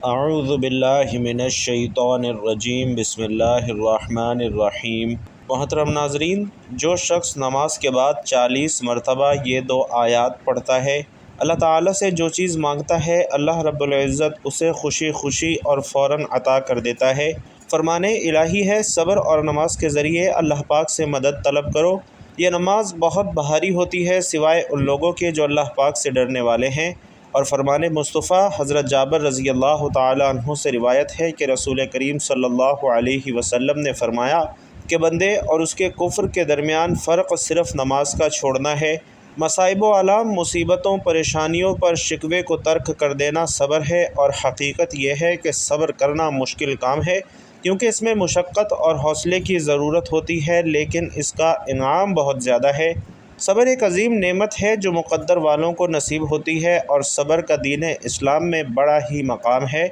اعوذ باللہ من الشیطان الرجیم بسم اللہ الرحمن الرحیم۔ محترم ناظرین، جو شخص نماز کے بعد 40 مرتبہ یہ دو آیات پڑھتا ہے، اللہ تعالیٰ سے جو چیز مانگتا ہے اللہ رب العزت اسے خوشی خوشی اور فوراً عطا کر دیتا ہے۔ فرمان الہی ہے، صبر اور نماز کے ذریعے اللہ پاک سے مدد طلب کرو۔ یہ نماز بہت بھاری ہوتی ہے سوائے ان لوگوں کے جو اللہ پاک سے ڈرنے والے ہیں۔ اور فرمان مصطفیٰ حضرت جابر رضی اللہ تعالی عنہ سے روایت ہے کہ رسول کریم صلی اللہ علیہ وسلم نے فرمایا کہ بندے اور اس کے کفر کے درمیان فرق صرف نماز کا چھوڑنا ہے۔ مصائب و آلام، مصیبتوں، پریشانیوں پر شکوے کو ترک کر دینا صبر ہے، اور حقیقت یہ ہے کہ صبر کرنا مشکل کام ہے کیونکہ اس میں مشقت اور حوصلے کی ضرورت ہوتی ہے، لیکن اس کا انعام بہت زیادہ ہے۔ صبر ایک عظیم نعمت ہے جو مقدر والوں کو نصیب ہوتی ہے، اور صبر کا دین اسلام میں بڑا ہی مقام ہے۔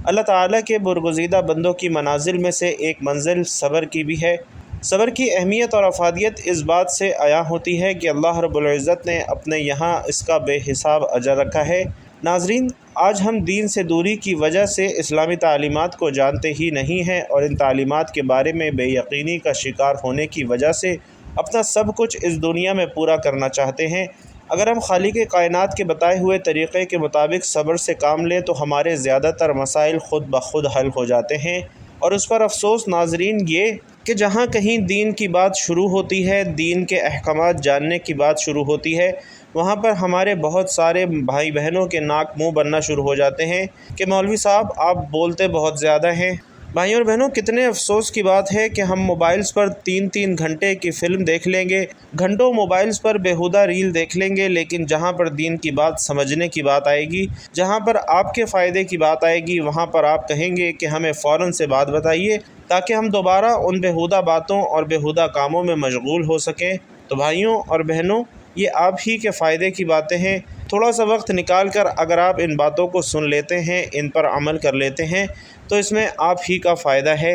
اللہ تعالیٰ کے برگزیدہ بندوں کی منازل میں سے ایک منزل صبر کی بھی ہے۔ صبر کی اہمیت اور افادیت اس بات سے عیاں ہوتی ہے کہ اللہ رب العزت نے اپنے یہاں اس کا بے حساب اجر رکھا ہے۔ ناظرین، آج ہم دین سے دوری کی وجہ سے اسلامی تعلیمات کو جانتے ہی نہیں ہیں، اور ان تعلیمات کے بارے میں بے یقینی کا شکار ہونے کی وجہ سے اپنا سب کچھ اس دنیا میں پورا کرنا چاہتے ہیں۔ اگر ہم خالق کائنات کے بتائے ہوئے طریقے کے مطابق صبر سے کام لیں تو ہمارے زیادہ تر مسائل خود بخود حل ہو جاتے ہیں۔ اور اس پر افسوس ناظرین یہ کہ جہاں کہیں دین کی بات شروع ہوتی ہے، دین کے احکامات جاننے کی بات شروع ہوتی ہے، وہاں پر ہمارے بہت سارے بھائی بہنوں کے ناک منہ بننا شروع ہو جاتے ہیں کہ مولوی صاحب آپ بولتے بہت زیادہ ہیں۔ بھائیوں اور بہنوں، کتنے افسوس کی بات ہے کہ ہم موبائلز پر 3 گھنٹے کی فلم دیکھ لیں گے، گھنٹوں موبائلز پر بیہودہ ریل دیکھ لیں گے، لیکن جہاں پر دین کی بات سمجھنے کی بات آئے گی، جہاں پر آپ کے فائدے کی بات آئے گی، وہاں پر آپ کہیں گے کہ ہمیں فوراً سے بات بتائیے تاکہ ہم دوبارہ ان بیہودہ باتوں اور بیہودہ کاموں میں مشغول ہو سکیں۔ تو بھائیوں اور بہنوں، یہ آپ ہی کے فائدے کی باتیں ہیں۔ تھوڑا سا وقت نکال کر اگر آپ ان باتوں کو سن لیتے ہیں، ان پر عمل کر لیتے ہیں، تو اس میں آپ ہی کا فائدہ ہے۔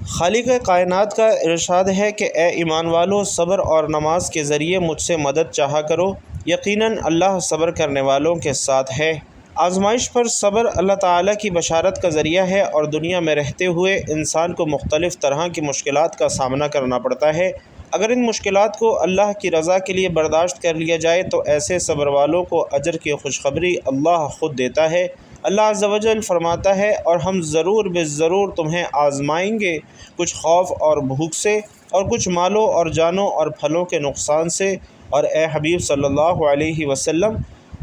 خالق کائنات کا ارشاد ہے کہ اے ایمان والو، صبر اور نماز کے ذریعے مجھ سے مدد چاہا کرو، یقیناً اللہ صبر کرنے والوں کے ساتھ ہے۔ آزمائش پر صبر اللہ تعالیٰ کی بشارت کا ذریعہ ہے، اور دنیا میں رہتے ہوئے انسان کو مختلف طرح کی مشکلات کا سامنا کرنا پڑتا ہے۔ اگر ان مشکلات کو اللہ کی رضا کے لیے برداشت کر لیا جائے تو ایسے صبر والوں کو اجر کی خوشخبری اللہ خود دیتا ہے۔ اللہ عز و جل فرماتا ہے، اور ہم ضرور ضرور تمہیں آزمائیں گے، کچھ خوف اور بھوک سے، اور کچھ مالوں اور جانوں اور پھلوں کے نقصان سے۔ اور اے حبیب صلی اللہ علیہ وسلم،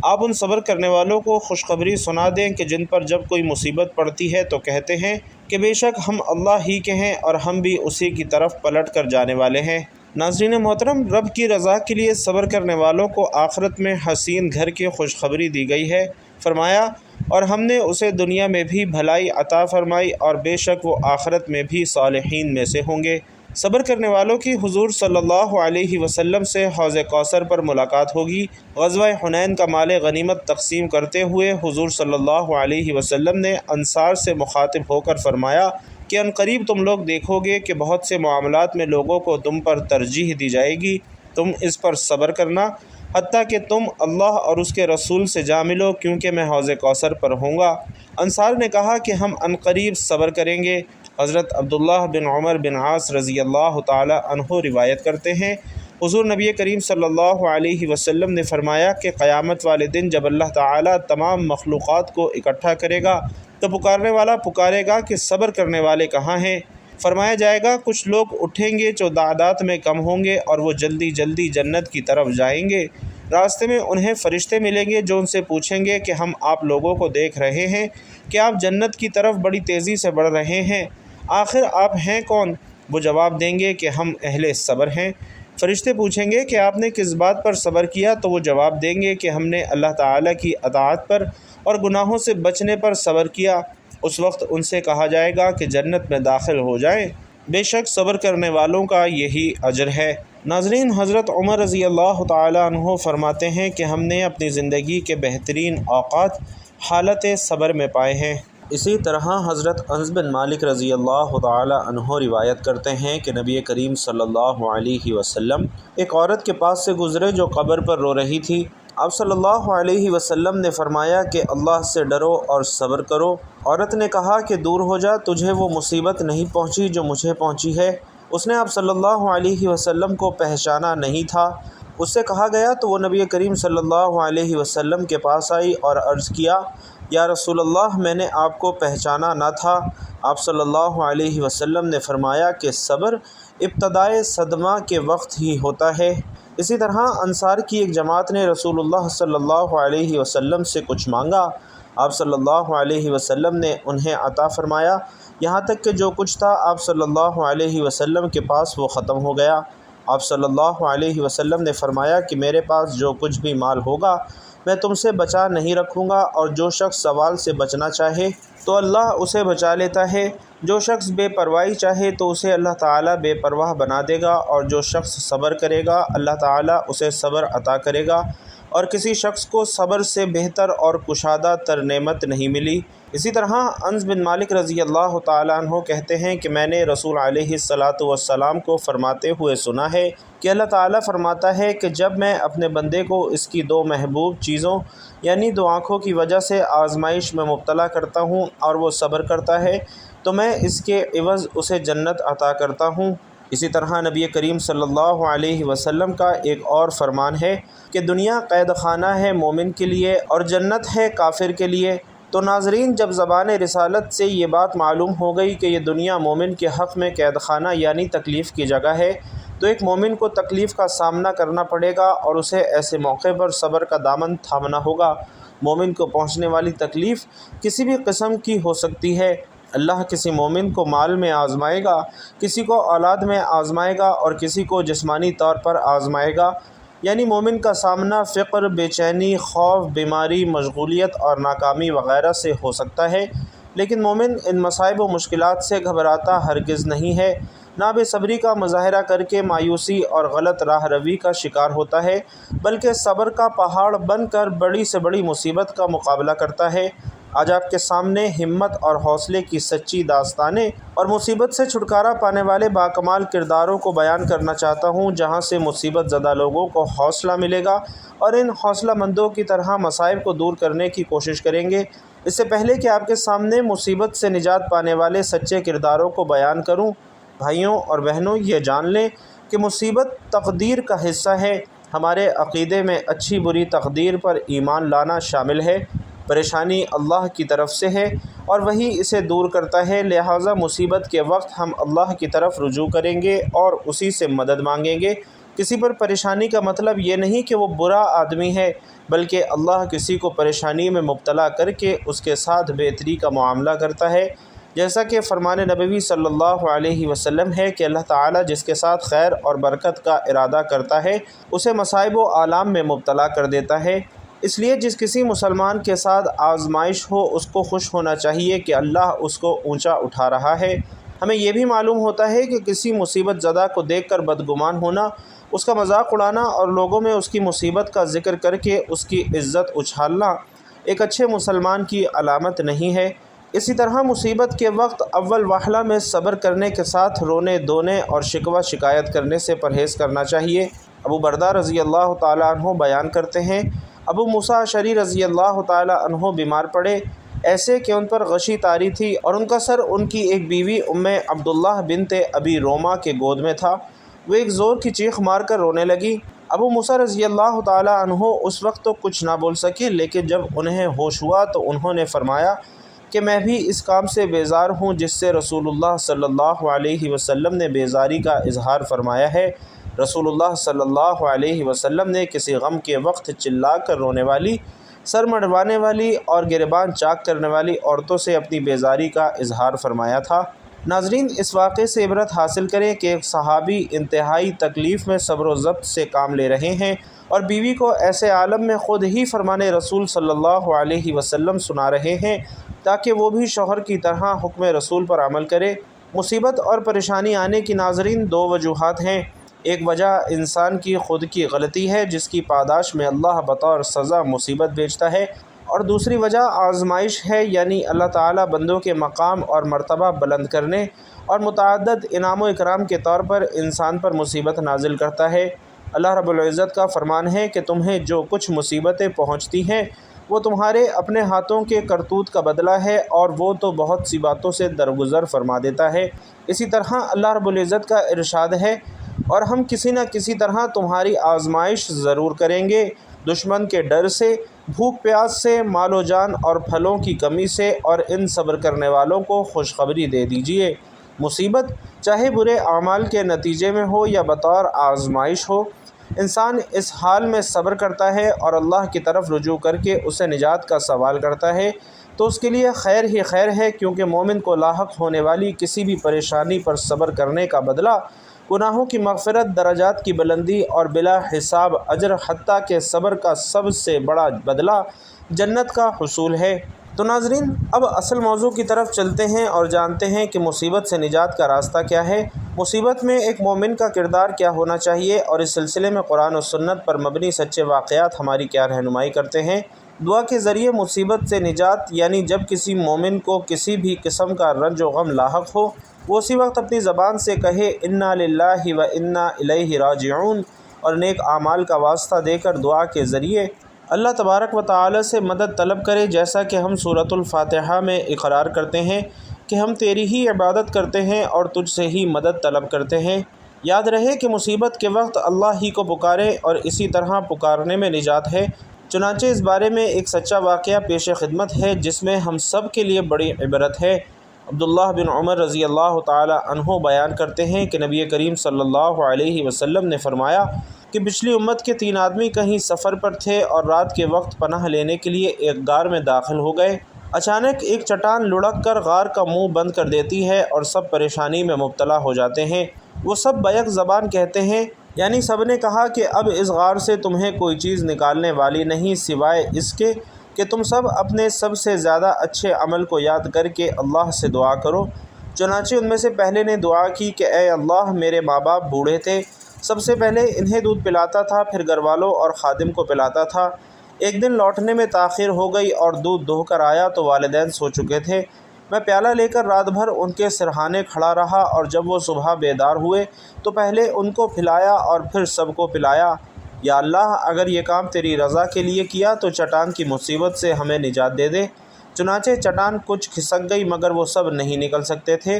آپ ان صبر کرنے والوں کو خوشخبری سنا دیں کہ جن پر جب کوئی مصیبت پڑتی ہے تو کہتے ہیں کہ بے شک ہم اللہ ہی کے ہیں، اور ہم بھی اسی کی طرف پلٹ کر جانے والے ہیں۔ ناظرین محترم، رب کی رضا کے لیے صبر کرنے والوں کو آخرت میں حسین گھر کی خوشخبری دی گئی ہے۔ فرمایا، اور ہم نے اسے دنیا میں بھی بھلائی عطا فرمائی، اور بے شک وہ آخرت میں بھی صالحین میں سے ہوں گے۔ صبر کرنے والوں کی حضور صلی اللہ علیہ وسلم سے حوض کوثر پر ملاقات ہوگی۔ غزوہ حنین کا مال غنیمت تقسیم کرتے ہوئے حضور صلی اللہ علیہ وسلم نے انصار سے مخاطب ہو کر فرمایا کہ عنقریب تم لوگ دیکھو گے کہ بہت سے معاملات میں لوگوں کو تم پر ترجیح دی جائے گی، تم اس پر صبر کرنا حتیٰ کہ تم اللہ اور اس کے رسول سے جا ملو، کیونکہ میں حوض کوثر پر ہوں گا۔ انصار نے کہا کہ ہم عنقریب صبر کریں گے۔ حضرت عبداللہ بن عمر بن عاص رضی اللہ تعالی عنہ روایت کرتے ہیں، حضور نبی کریم صلی اللہ علیہ وسلم نے فرمایا کہ قیامت والے دن جب اللہ تعالیٰ تمام مخلوقات کو اکٹھا کرے گا تو پکارنے والا پکارے گا کہ صبر کرنے والے کہاں ہیں؟ فرمایا جائے گا کچھ لوگ اٹھیں گے جو تعداد میں کم ہوں گے، اور وہ جلدی جلدی جنت کی طرف جائیں گے۔ راستے میں انہیں فرشتے ملیں گے جو ان سے پوچھیں گے کہ ہم آپ لوگوں کو دیکھ رہے ہیں کہ آپ جنت کی طرف بڑی تیزی سے بڑھ رہے ہیں، آخر آپ ہیں کون؟ وہ جواب دیں گے کہ ہم اہل صبر ہیں۔ فرشتے پوچھیں گے کہ آپ نے کس بات پر صبر کیا؟ تو وہ جواب دیں گے کہ ہم نے اللہ تعالیٰ کی اطاعت پر اور گناہوں سے بچنے پر صبر کیا۔ اس وقت ان سے کہا جائے گا کہ جنت میں داخل ہو جائیں، بے شک صبر کرنے والوں کا یہی اجر ہے۔ ناظرین، حضرت عمر رضی اللہ تعالی عنہ فرماتے ہیں کہ ہم نے اپنی زندگی کے بہترین اوقات حالت صبر میں پائے ہیں۔ اسی طرح حضرت انس بن مالک رضی اللہ تعالی عنہ روایت کرتے ہیں کہ نبی کریم صلی اللہ علیہ وسلم ایک عورت کے پاس سے گزرے جو قبر پر رو رہی تھی۔ آپ صلی اللہ علیہ وسلم نے فرمایا کہ اللہ سے ڈرو اور صبر کرو۔ عورت نے کہا کہ دور ہو جا، تجھے وہ مصیبت نہیں پہنچی جو مجھے پہنچی ہے۔ اس نے آپ صلی اللہ علیہ وسلم کو پہچانا نہیں تھا۔ اس سے کہا گیا تو وہ نبی کریم صلی اللہ علیہ وسلم کے پاس آئی اور عرض کیا، یا رسول اللہ، میں نے آپ کو پہچانا نہ تھا۔ آپ صلی اللہ علیہ وسلم نے فرمایا کہ صبر ابتدائے صدمہ کے وقت ہی ہوتا ہے۔ اسی طرح انصار کی ایک جماعت نے رسول اللہ صلی اللہ علیہ وسلم سے کچھ مانگا۔ آپ صلی اللہ علیہ وسلم نے انہیں عطا فرمایا، یہاں تک کہ جو کچھ تھا آپ صلی اللہ علیہ وسلم کے پاس وہ ختم ہو گیا۔ آپ صلی اللہ علیہ وسلم نے فرمایا کہ میرے پاس جو کچھ بھی مال ہوگا میں تم سے بچا نہیں رکھوں گا، اور جو شخص سوال سے بچنا چاہے تو اللہ اسے بچا لیتا ہے، جو شخص بے پرواہی چاہے تو اسے اللہ تعالیٰ بے پرواہ بنا دے گا، اور جو شخص صبر کرے گا اللہ تعالیٰ اسے صبر عطا کرے گا، اور کسی شخص کو صبر سے بہتر اور کشادہ تر نعمت نہیں ملی۔ اسی طرح انس بن مالک رضی اللہ تعالیٰ عنہ کہتے ہیں کہ میں نے رسول علیہ الصلاۃ والسلام کو فرماتے ہوئے سنا ہے کہ اللہ تعالیٰ فرماتا ہے کہ جب میں اپنے بندے کو اس کی دو محبوب چیزوں یعنی دو آنکھوں کی وجہ سے آزمائش میں مبتلا کرتا ہوں اور وہ صبر کرتا ہے تو میں اس کے عوض اسے جنت عطا کرتا ہوں۔ اسی طرح نبی کریم صلی اللہ علیہ وسلم کا ایک اور فرمان ہے کہ دنیا قید خانہ ہے مومن کے لیے اور جنت ہے کافر کے لیے۔ تو ناظرین، جب زبان رسالت سے یہ بات معلوم ہو گئی کہ یہ دنیا مومن کے حق میں قید خانہ یعنی تکلیف کی جگہ ہے، تو ایک مومن کو تکلیف کا سامنا کرنا پڑے گا اور اسے ایسے موقع پر صبر کا دامن تھامنا ہوگا۔ مومن کو پہنچنے والی تکلیف کسی بھی قسم کی ہو سکتی ہے۔ اللہ کسی مومن کو مال میں آزمائے گا، کسی کو اولاد میں آزمائے گا اور کسی کو جسمانی طور پر آزمائے گا۔ یعنی مومن کا سامنا فقر، بے چینی، خوف، بیماری، مشغولیت اور ناکامی وغیرہ سے ہو سکتا ہے، لیکن مومن ان مصائب و مشکلات سے گھبراتا ہرگز نہیں ہے، نہ بے صبری کا مظاہرہ کر کے مایوسی اور غلط راہ روی کا شکار ہوتا ہے، بلکہ صبر کا پہاڑ بن کر بڑی سے بڑی مصیبت کا مقابلہ کرتا ہے۔ آج آپ کے سامنے ہمت اور حوصلے کی سچی داستانیں اور مصیبت سے چھٹکارا پانے والے باکمال کرداروں کو بیان کرنا چاہتا ہوں، جہاں سے مصیبت زدہ لوگوں کو حوصلہ ملے گا اور ان حوصلہ مندوں کی طرح مصائب کو دور کرنے کی کوشش کریں گے۔ اس سے پہلے کہ آپ کے سامنے مصیبت سے نجات پانے والے سچے کرداروں کو بیان کروں، بھائیوں اور بہنوں، یہ جان لیں کہ مصیبت تقدیر کا حصہ ہے۔ ہمارے عقیدے میں اچھی بری تقدیر پر ایمان لانا شامل ہے۔ پریشانی اللہ کی طرف سے ہے اور وہی اسے دور کرتا ہے، لہٰذا مصیبت کے وقت ہم اللہ کی طرف رجوع کریں گے اور اسی سے مدد مانگیں گے۔ کسی پر پریشانی کا مطلب یہ نہیں کہ وہ برا آدمی ہے، بلکہ اللہ کسی کو پریشانی میں مبتلا کر کے اس کے ساتھ بہتری کا معاملہ کرتا ہے، جیسا کہ فرمان نبوی صلی اللہ علیہ وسلم ہے کہ اللہ تعالیٰ جس کے ساتھ خیر اور برکت کا ارادہ کرتا ہے اسے مصائب و آلام میں مبتلا کر دیتا ہے۔ اس لیے جس کسی مسلمان کے ساتھ آزمائش ہو اس کو خوش ہونا چاہیے کہ اللہ اس کو اونچا اٹھا رہا ہے۔ ہمیں یہ بھی معلوم ہوتا ہے کہ کسی مصیبت زدہ کو دیکھ کر بدگمان ہونا، اس کا مذاق اڑانا اور لوگوں میں اس کی مصیبت کا ذکر کر کے اس کی عزت اچھالنا ایک اچھے مسلمان کی علامت نہیں ہے۔ اسی طرح مصیبت کے وقت اول وہلہ میں صبر کرنے کے ساتھ رونے دھونے اور شکوہ شکایت کرنے سے پرہیز کرنا چاہیے۔ ابو بردہ رضی اللہ تعالیٰ عنہ بیان کرتے ہیں، ابو موسیٰ اشعری رضی اللہ تعالیٰ عنہ بیمار پڑے، ایسے کہ ان پر غشی طاری تھی اور ان کا سر ان کی ایک بیوی ام عبداللہ بنت ابی روما کے گود میں تھا۔ وہ ایک زور کی چیخ مار کر رونے لگی۔ ابو موسیٰ رضی اللہ تعالیٰ عنہ اس وقت تو کچھ نہ بول سکے، لیکن جب انہیں ہوش ہوا تو انہوں نے فرمایا کہ میں بھی اس کام سے بیزار ہوں جس سے رسول اللہ صلی اللہ علیہ وسلم نے بیزاری کا اظہار فرمایا ہے۔ رسول اللہ صلی اللہ علیہ وسلم نے کسی غم کے وقت چلا کر رونے والی، سر مڑوانے والی اور گریبان چاک کرنے والی عورتوں سے اپنی بیزاری کا اظہار فرمایا تھا۔ ناظرین، اس واقعے سے عبرت حاصل کریں کہ ایک صحابی انتہائی تکلیف میں صبر و ضبط سے کام لے رہے ہیں اور بیوی کو ایسے عالم میں خود ہی فرمان رسول صلی اللہ علیہ وسلم سنا رہے ہیں تاکہ وہ بھی شوہر کی طرح حکم رسول پر عمل کرے۔ مصیبت اور پریشانی آنے کی ناظرین دو وجوہات ہیں۔ ایک وجہ انسان کی خود کی غلطی ہے جس کی پاداش میں اللہ بطور سزا مصیبت بھیجتا ہے، اور دوسری وجہ آزمائش ہے، یعنی اللہ تعالیٰ بندوں کے مقام اور مرتبہ بلند کرنے اور متعدد انعام و اکرام کے طور پر انسان پر مصیبت نازل کرتا ہے۔ اللہ رب العزت کا فرمان ہے کہ تمہیں جو کچھ مصیبتیں پہنچتی ہیں وہ تمہارے اپنے ہاتھوں کے کرتوت کا بدلہ ہے، اور وہ تو بہت سی باتوں سے درگزر فرما دیتا ہے۔ اسی طرح اللہ رب العزت کا ارشاد ہے، اور ہم کسی نہ کسی طرح تمہاری آزمائش ضرور کریں گے، دشمن کے ڈر سے، بھوک پیاس سے، مال و جان اور پھلوں کی کمی سے، اور ان صبر کرنے والوں کو خوشخبری دے دیجیے۔ مصیبت چاہے برے اعمال کے نتیجے میں ہو یا بطور آزمائش ہو، انسان اس حال میں صبر کرتا ہے اور اللہ کی طرف رجوع کر کے اسے نجات کا سوال کرتا ہے تو اس کے لیے خیر ہی خیر ہے، کیونکہ مومن کو لاحق ہونے والی کسی بھی پریشانی پر صبر کرنے کا بدلہ گناہوں کی مغفرت، درجات کی بلندی اور بلا حساب اجر، حتیٰ کہ صبر کا سب سے بڑا بدلہ جنت کا حصول ہے۔ تو ناظرین، اب اصل موضوع کی طرف چلتے ہیں اور جانتے ہیں کہ مصیبت سے نجات کا راستہ کیا ہے، مصیبت میں ایک مومن کا کردار کیا ہونا چاہیے، اور اس سلسلے میں قرآن و سنت پر مبنی سچے واقعات ہماری کیا رہنمائی کرتے ہیں۔ دعا کے ذریعے مصیبت سے نجات، یعنی جب کسی مومن کو کسی بھی قسم کا رنج و غم لاحق ہو، وہ اسی وقت اپنی زبان سے کہے انا للہ و انا الیہ راجعون، اور نیک اعمال کا واسطہ دے کر دعا کے ذریعے اللہ تبارک و تعالی سے مدد طلب کرے، جیسا کہ ہم سورۃ الفاتحہ میں اقرار کرتے ہیں کہ ہم تیری ہی عبادت کرتے ہیں اور تجھ سے ہی مدد طلب کرتے ہیں۔ یاد رہے کہ مصیبت کے وقت اللہ ہی کو پکارے، اور اسی طرح پکارنے میں نجات ہے۔ چنانچہ اس بارے میں ایک سچا واقعہ پیش خدمت ہے جس میں ہم سب کے لیے بڑی عبرت ہے۔ عبداللہ بن عمر رضی اللہ تعالی عنہ بیان کرتے ہیں کہ نبی کریم صلی اللہ علیہ وسلم نے فرمایا کہ پچھلی امت کے 3 آدمی کہیں سفر پر تھے اور رات کے وقت پناہ لینے کے لیے ایک غار میں داخل ہو گئے۔ اچانک ایک چٹان لڑک کر غار کا منہ بند کر دیتی ہے اور سب پریشانی میں مبتلا ہو جاتے ہیں۔ وہ سب بیک زبان کہتے ہیں، یعنی سب نے کہا کہ اب اس غار سے تمہیں کوئی چیز نکالنے والی نہیں سوائے اس کے کہ تم سب اپنے سب سے زیادہ اچھے عمل کو یاد کر کے اللہ سے دعا کرو۔ چنانچہ ان میں سے پہلے نے دعا کی کہ اے اللہ، میرے ماں باپ بوڑھے تھے، سب سے پہلے انہیں دودھ پلاتا تھا، پھر گھر والوں اور خادم کو پلاتا تھا۔ ایک دن لوٹنے میں تاخیر ہو گئی اور دودھ دہو کر آیا تو والدین سو چکے تھے۔ میں پیالہ لے کر رات بھر ان کے سرہانے کھڑا رہا، اور جب وہ صبح بیدار ہوئے تو پہلے ان کو پلایا اور پھر سب کو پلایا۔ یا اللہ، اگر یہ کام تیری رضا کے لیے کیا تو چٹان کی مصیبت سے ہمیں نجات دے دے۔ چنانچہ چٹان کچھ کھسک گئی مگر وہ سب نہیں نکل سکتے تھے۔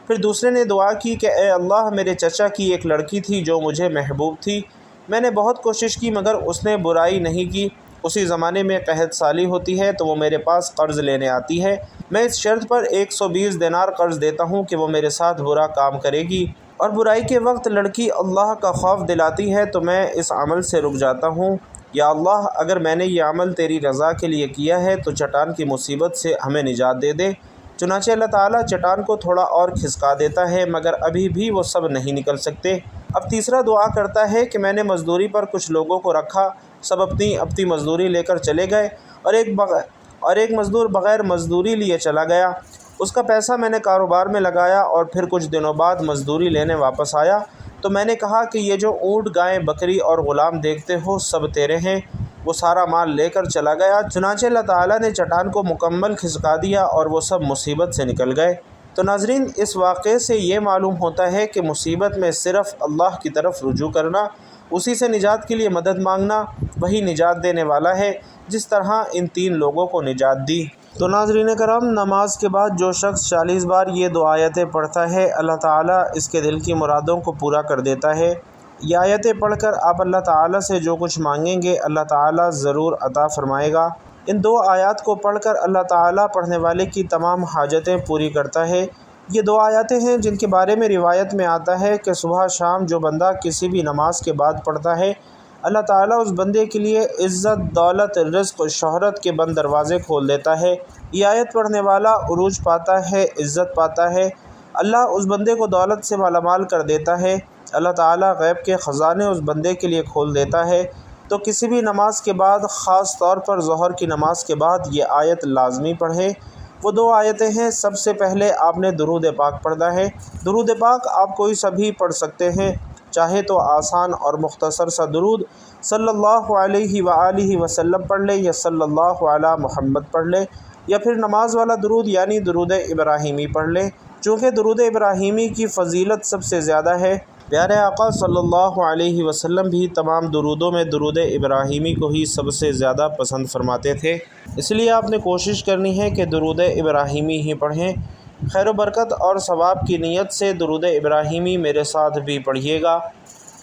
پھر دوسرے نے دعا کی کہ اے اللہ، میرے چچا کی ایک لڑکی تھی جو مجھے محبوب تھی، میں نے بہت کوشش کی مگر اس نے برائی نہیں کی۔ اسی زمانے میں قحط سالی ہوتی ہے تو وہ میرے پاس قرض لینے آتی ہے، میں اس شرط پر 120 دینار قرض دیتا ہوں کہ وہ میرے ساتھ برا کام کرے گی، اور برائی کے وقت لڑکی اللہ کا خوف دلاتی ہے تو میں اس عمل سے رک جاتا ہوں۔ یا اللہ، اگر میں نے یہ عمل تیری رضا کے لیے کیا ہے تو چٹان کی مصیبت سے ہمیں نجات دے دے۔ چنانچہ اللہ تعالیٰ چٹان کو تھوڑا اور کھسکا دیتا ہے مگر ابھی بھی وہ سب نہیں نکل سکتے۔ اب تیسرا دعا کرتا ہے کہ میں نے مزدوری پر کچھ لوگوں کو رکھا، سب اپنی اپنی مزدوری لے کر چلے گئے، اور ایک مزدور بغیر مزدوری لیے چلا گیا۔ اس کا پیسہ میں نے کاروبار میں لگایا، اور پھر کچھ دنوں بعد مزدوری لینے واپس آیا تو میں نے کہا کہ یہ جو اونٹ، گائے، بکری اور غلام دیکھتے ہو سب تیرے ہیں۔ وہ سارا مال لے کر چلا گیا۔ چنانچہ اللہ تعالیٰ نے چٹان کو مکمل کھسکا دیا اور وہ سب مصیبت سے نکل گئے۔ تو ناظرین، اس واقعے سے یہ معلوم ہوتا ہے کہ مصیبت میں صرف اللہ کی طرف رجوع کرنا، اسی سے نجات کے لیے مدد مانگنا، وہی نجات دینے والا ہے، جس طرح ان 3 لوگوں کو نجات دی۔ تو ناظرین کرام، نماز کے بعد جو شخص 40 بار یہ 2 آیتیں پڑھتا ہے، اللہ تعالیٰ اس کے دل کی مرادوں کو پورا کر دیتا ہے۔ یہ آیتیں پڑھ کر آپ اللہ تعالیٰ سے جو کچھ مانگیں گے اللہ تعالیٰ ضرور عطا فرمائے گا۔ ان 2 آیات کو پڑھ کر اللہ تعالیٰ پڑھنے والے کی تمام حاجتیں پوری کرتا ہے۔ یہ 2 آیتیں ہیں جن کے بارے میں روایت میں آتا ہے کہ صبح شام جو بندہ کسی بھی نماز کے بعد پڑھتا ہے، اللہ تعالیٰ اس بندے کے لیے عزت، دولت، رزق، شہرت کے بند دروازے کھول دیتا ہے۔ یہ آیت پڑھنے والا عروج پاتا ہے، عزت پاتا ہے، اللہ اس بندے کو دولت سے مالا مال کر دیتا ہے، اللہ تعالیٰ غیب کے خزانے اس بندے کے لیے کھول دیتا ہے۔ تو کسی بھی نماز کے بعد، خاص طور پر ظہر کی نماز کے بعد، یہ آیت لازمی پڑھیں۔ وہ 2 آیتیں ہیں۔ سب سے پہلے آپ نے درود پاک پڑھنا ہے۔ درود پاک آپ کوئی سا بھی پڑھ سکتے ہیں، چاہے تو آسان اور مختصر سا درود صلی اللہ علیہ وآلہ وسلم پڑھ لے، یا صلی اللہ علی محمد پڑھ لے، یا پھر نماز والا درود یعنی درود ابراہیمی پڑھ لے، چونکہ درود ابراہیمی کی فضیلت سب سے زیادہ ہے۔ پیارے آقا صلی اللہ علیہ وسلم بھی تمام درودوں میں درود ابراہیمی کو ہی سب سے زیادہ پسند فرماتے تھے، اس لیے آپ نے کوشش کرنی ہے کہ درود ابراہیمی ہی پڑھیں۔ خیر و برکت اور ثواب کی نیت سے درود ابراہیمی میرے ساتھ بھی پڑھیے گا۔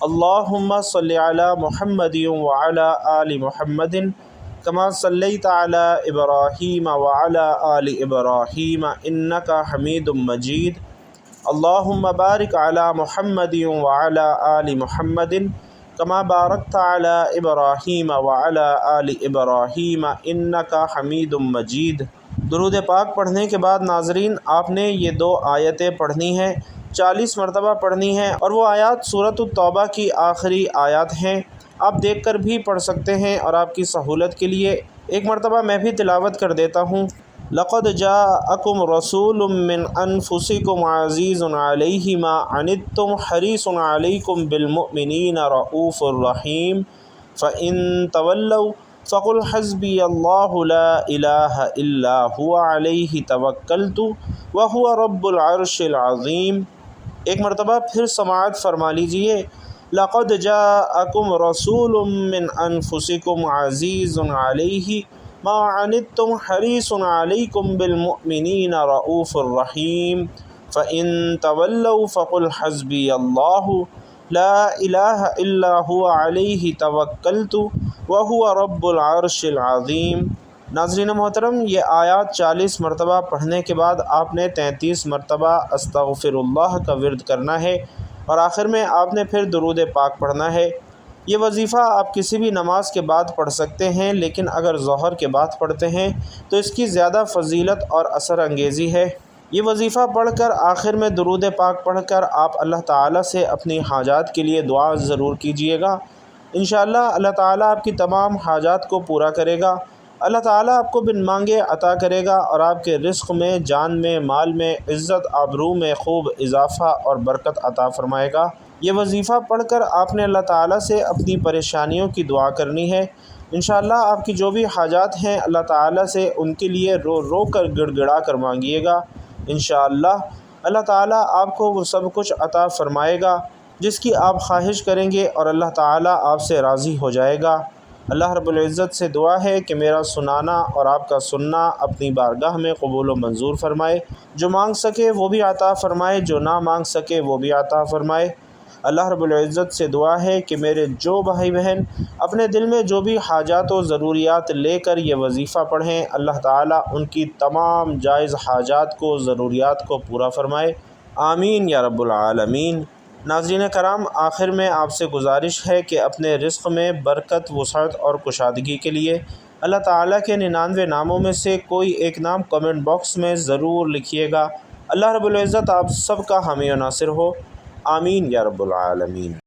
اللہم صلی علی محمد وعلی آل محمد کما صلیت علی ابراہیم وعلی آل ابراہیم انک حمید مجید۔ اللہم بارک علی محمد وعلی آل محمد کما بارکت علی ابراہیم وعلی آل ابراہیم انک حمید مجید۔ درود پاک پڑھنے کے بعد ناظرین آپ نے یہ 2 آیتیں پڑھنی ہیں، 40 مرتبہ پڑھنی ہیں، اور وہ آیات سورۃ التوبہ کی آخری آیات ہیں۔ آپ دیکھ کر بھی پڑھ سکتے ہیں، اور آپ کی سہولت کے لیے ایک مرتبہ میں بھی تلاوت کر دیتا ہوں۔ لقد جاءکم رسول من انفسکم عزیز علیہ ما عنتم حریص علیکم بالمؤمنین رؤوف الرحیم فإن تولوا فقل حسبی اللہ لا الہ الا هو علیہ توکلت وہو رب العرش العظیم۔ ایک مرتبہ پھر سماعت فرما لیجئے۔ لقد جاءکم رسول من انفسکم عزیز علیہ ما عنتم حریص علیکم بالمؤمنین رؤوف الرحیم فإن تولوا فقل حسبی اللہ لا الہ الا هو علیہ توکلت وہو رب العرش العظیم۔ ناظرین محترم، یہ آیات 40 مرتبہ پڑھنے کے بعد آپ نے 33 مرتبہ استغفر اللہ کا ورد کرنا ہے، اور آخر میں آپ نے پھر درود پاک پڑھنا ہے۔ یہ وظیفہ آپ کسی بھی نماز کے بعد پڑھ سکتے ہیں، لیکن اگر ظہر کے بعد پڑھتے ہیں تو اس کی زیادہ فضیلت اور اثر انگیزی ہے۔ یہ وظیفہ پڑھ کر آخر میں درود پاک پڑھ کر آپ اللہ تعالیٰ سے اپنی حاجات کے لیے دعا ضرور کیجیے گا۔ انشاءاللہ اللہ تعالیٰ آپ کی تمام حاجات کو پورا کرے گا۔ اللہ تعالیٰ آپ کو بن مانگے عطا کرے گا، اور آپ کے رزق میں، جان میں، مال میں، عزت آبرو میں خوب اضافہ اور برکت عطا فرمائے گا۔ یہ وظیفہ پڑھ کر آپ نے اللہ تعالیٰ سے اپنی پریشانیوں کی دعا کرنی ہے۔ انشاءاللہ آپ کی جو بھی حاجات ہیں اللہ تعالیٰ سے ان کے لیے رو رو کر گڑ گڑا کر مانگیے گا۔ انشاءاللہ اللہ تعالیٰ آپ کو وہ سب کچھ عطا فرمائے گا جس کی آپ خواہش کریں گے، اور اللہ تعالیٰ آپ سے راضی ہو جائے گا۔ اللہ رب العزت سے دعا ہے کہ میرا سنانا اور آپ کا سننا اپنی بارگاہ میں قبول و منظور فرمائے۔ جو مانگ سکے وہ بھی عطا فرمائے، جو نہ مانگ سکے وہ بھی عطا فرمائے۔ اللہ رب العزت سے دعا ہے کہ میرے جو بھائی بہن اپنے دل میں جو بھی حاجات و ضروریات لے کر یہ وظیفہ پڑھیں، اللہ تعالیٰ ان کی تمام جائز حاجات کو، ضروریات کو پورا فرمائے۔ آمین یا رب العالمین۔ ناظرین کرام، آخر میں آپ سے گزارش ہے کہ اپنے رزق میں برکت، وسعت اور کشادگی کے لیے اللہ تعالیٰ کے 99 ناموں میں سے کوئی ایک نام کمنٹ باکس میں ضرور لکھیے گا۔ اللہ رب العزت آپ سب کا حامی و ناصر ہو۔ آمین یا رب العالمین۔